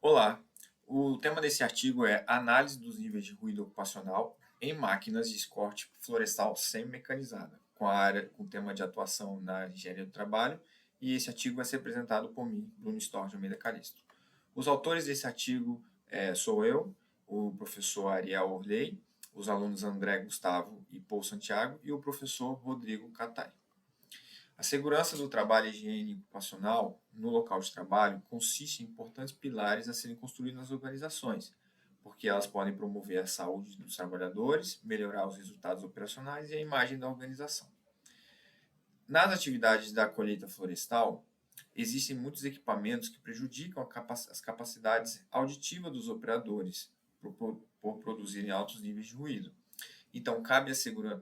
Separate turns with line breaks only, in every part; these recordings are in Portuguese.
Olá, o tema desse artigo é Análise dos níveis de ruído ocupacional em máquinas de corte florestal semi-mecanizada, com tema de atuação na engenharia do trabalho, e esse artigo vai ser apresentado por mim, Bruno Storr de Almeida Calisto. Os autores desse artigo sou eu, o professor Ariel Orley, os alunos André Gustavo e Paul Santiago e o professor Rodrigo Catai. A segurança do trabalho e higiene ocupacional no local de trabalho consiste em importantes pilares a serem construídos nas organizações, porque elas podem promover a saúde dos trabalhadores, melhorar os resultados operacionais e a imagem da organização. Nas atividades da colheita florestal, existem muitos equipamentos que prejudicam as capacidades auditivas dos operadores por produzirem altos níveis de ruído. Então, cabe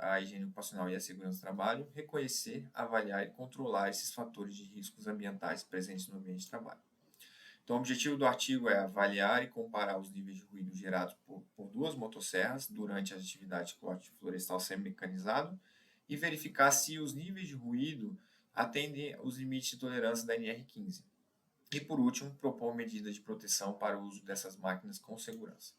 à higiene ocupacional e à segurança do trabalho reconhecer, avaliar e controlar esses fatores de riscos ambientais presentes no ambiente de trabalho. Então, o objetivo do artigo é avaliar e comparar os níveis de ruído gerados por duas motosserras durante as atividades de corte florestal semi-mecanizado e verificar se os níveis de ruído atendem os limites de tolerância da NR15. E, por último, propor medidas de proteção para o uso dessas máquinas com segurança.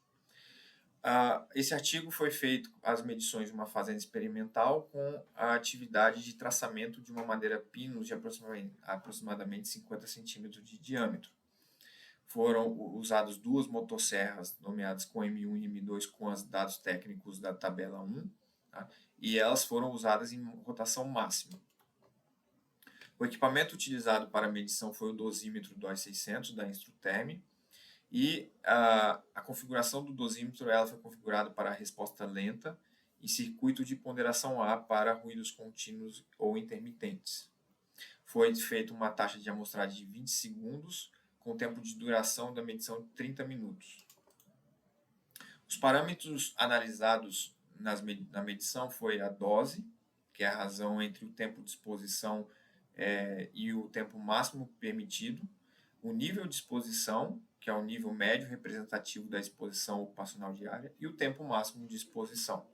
Esse artigo foi feito as medições de uma fazenda experimental com a atividade de traçamento de uma madeira pinus de aproximadamente 50 centímetros de diâmetro. Foram usadas duas motosserras nomeadas com M1 e M2 com os dados técnicos da tabela 1, tá? E elas foram usadas em rotação máxima. O equipamento utilizado para a medição foi o dosímetro DOI 600 da Instruterm, e a configuração do dosímetro ela foi configurada para a resposta lenta e circuito de ponderação A para ruídos contínuos ou intermitentes. Foi feita uma taxa de amostragem de 20 segundos, com tempo de duração da medição de 30 minutos. Os parâmetros analisados na medição foi a dose, que é a razão entre o tempo de exposição e o tempo máximo permitido, o nível de exposição, que é o nível médio representativo da exposição ocupacional diária, e o tempo máximo de exposição.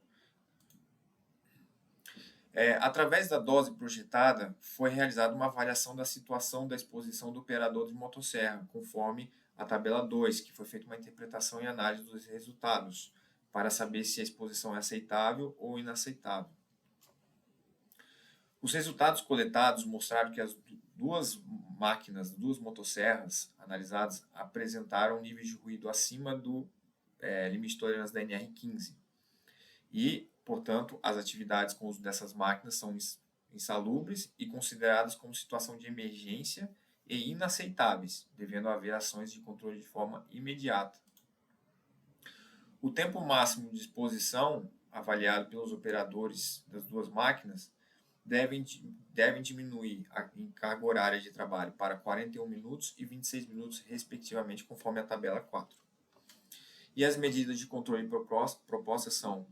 Através da dose projetada, foi realizada uma avaliação da situação da exposição do operador de motosserra, conforme a tabela 2, que foi feita uma interpretação e análise dos resultados, para saber se a exposição é aceitável ou inaceitável. Os resultados coletados mostraram que as duas motosserras analisadas apresentaram níveis de ruído acima do limite de tolerância da NR15. E, portanto, as atividades com o uso dessas máquinas são insalubres e consideradas como situação de emergência e inaceitáveis, devendo haver ações de controle de forma imediata. O tempo máximo de exposição, avaliado pelos operadores das duas máquinas, devem diminuir em carga horária de trabalho para 41 minutos e 26 minutos, respectivamente, conforme a tabela 4. E as medidas de controle propostas são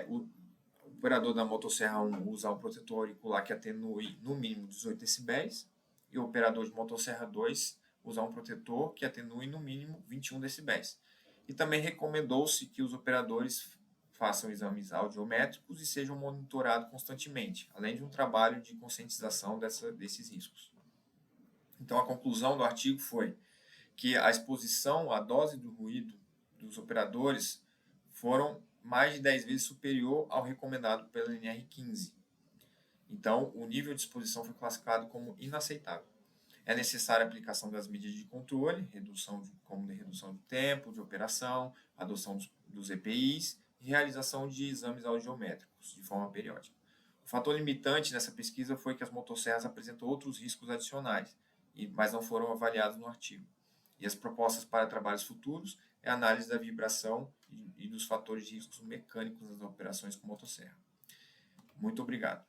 o operador da motosserra 1 usar um protetor auricular que atenue no mínimo 18 decibéis e o operador de motosserra 2 usar um protetor que atenue no mínimo 21 decibéis. E também recomendou-se que os operadores façam exames audiométricos e sejam monitorados constantemente, além de um trabalho de conscientização desses riscos. Então, a conclusão do artigo foi que a exposição à dose do ruído dos operadores foram mais de 10 vezes superior ao recomendado pela NR15. Então, o nível de exposição foi classificado como inaceitável. É necessária a aplicação das medidas de controle, como redução de tempo de operação, adoção dos EPIs, realização de exames audiométricos de forma periódica. O fator limitante nessa pesquisa foi que as motosserras apresentam outros riscos adicionais, mas não foram avaliados no artigo. E as propostas para trabalhos futuros é a análise da vibração e dos fatores de riscos mecânicos nas operações com motosserra. Muito obrigado.